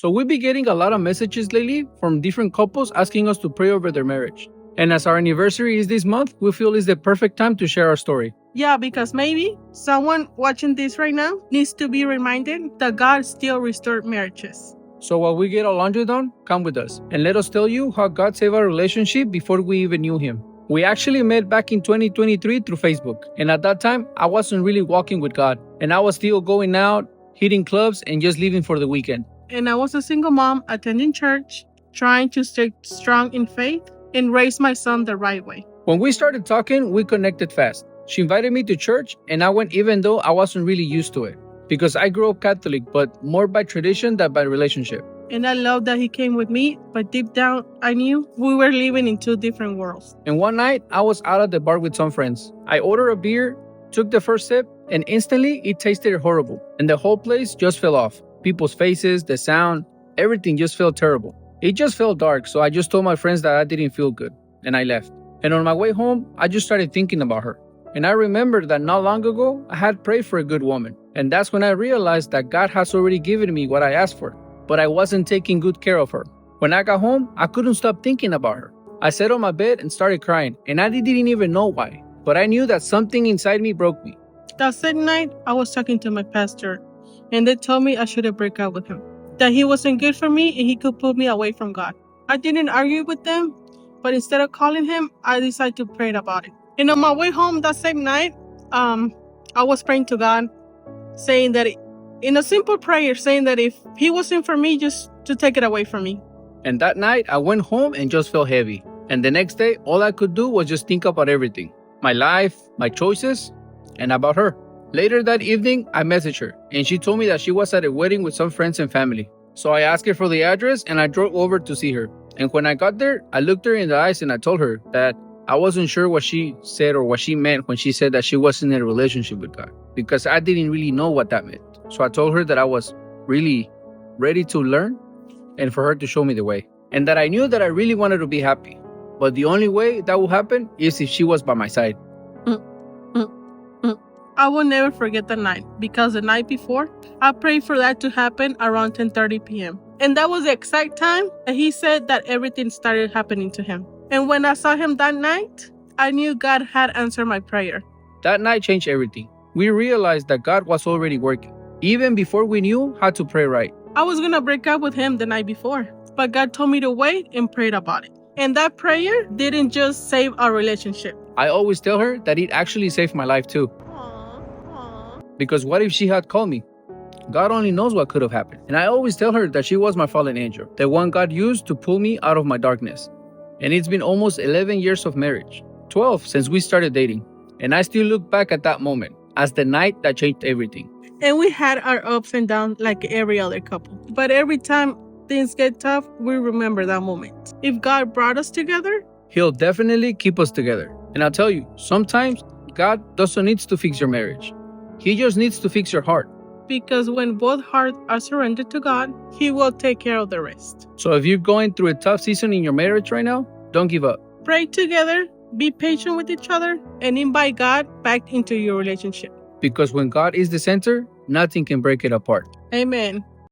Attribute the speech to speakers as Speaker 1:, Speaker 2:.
Speaker 1: So we've been getting a lot of messages lately from different couples asking us to pray over their marriage. And as our anniversary is this month, we feel it's the perfect time to share our story.
Speaker 2: Yeah, because maybe someone watching this right now needs to be reminded that God still restored marriages.
Speaker 1: So while we get our laundry done, come with us and let us tell you how God saved our relationship before we even knew Him. We actually met back in 2023 through Facebook. And at that time, I wasn't really walking with God. And I was still going out, hitting clubs, and just leaving for the weekend.
Speaker 2: And I was a single mom attending church, trying to stay strong in faith and raise my son the right way.
Speaker 1: When we started talking, we connected fast. She invited me to church, and I went even though I wasn't really used to it. Because I grew up Catholic, but more by tradition than by relationship.
Speaker 2: And I love that he came with me, but deep down, I knew we were living in two different worlds.
Speaker 1: And one night, I was out at the bar with some friends. I ordered a beer, took the first sip, and instantly it tasted horrible. And the whole place just fell off. People's faces, the sound, everything just felt terrible. It just felt dark, so I just told my friends that I didn't feel good, and I left. And on my way home, I just started thinking about her. And I remembered that not long ago, I had prayed for a good woman. And that's when I realized that God has already given me what I asked for, but I wasn't taking good care of her. When I got home, I couldn't stop thinking about her. I sat on my bed and started crying, and I didn't even know why. But I knew that something inside me broke me.
Speaker 2: That same night, I was talking to my pastor, and they told me I shouldn't break up with him, that he wasn't good for me and he could pull me away from God. I didn't argue with them, but instead of calling him, I decided to pray about it. And on my way home that same night, I was praying to God, saying that in a simple prayer, saying that if he wasn't for me, just to take it away from me.
Speaker 1: And that night, I went home and just felt heavy. And the next day, all I could do was just think about everything. My life, my choices, and about her. Later that evening, I messaged her, and she told me that she was at a wedding with some friends and family. So I asked her for the address, and I drove over to see her. And when I got there, I looked her in the eyes and I told her that I wasn't sure what she said or what she meant when she said that she wasn't in a relationship with God, because I didn't really know what that meant. So I told her that I was really ready to learn and for her to show me the way. And that I knew that I really wanted to be happy. But the only way that would happen is if she was by my side.
Speaker 2: I will never forget the night, because the night before, I prayed for that to happen around 10:30 p.m. And that was the exact time that he said that everything started happening to him. And when I saw him that night, I knew God had answered my prayer.
Speaker 1: That night changed everything. We realized that God was already working, even before we knew how to pray right.
Speaker 2: I was going to break up with him the night before, but God told me to wait and prayed about it. And that prayer didn't just save our relationship.
Speaker 1: I always tell her that it actually saved my life too. Because what if she had called me? God only knows what could have happened. And I always tell her that she was my fallen angel, the one God used to pull me out of my darkness. And it's been almost 11 years of marriage, 12 since we started dating. And I still look back at that moment as the night that changed everything.
Speaker 2: And we had our ups and downs like every other couple. But every time things get tough, we remember that moment. If God brought us together,
Speaker 1: He'll definitely keep us together. And I'll tell you, sometimes God doesn't need to fix your marriage. He just needs to fix your heart.
Speaker 2: Because when both hearts are surrendered to God, He will take care of the rest.
Speaker 1: So if you're going through a tough season in your marriage right now, don't give up.
Speaker 2: Pray together, be patient with each other, and invite God back into your relationship.
Speaker 1: Because when God is the center, nothing can break it apart.
Speaker 2: Amen.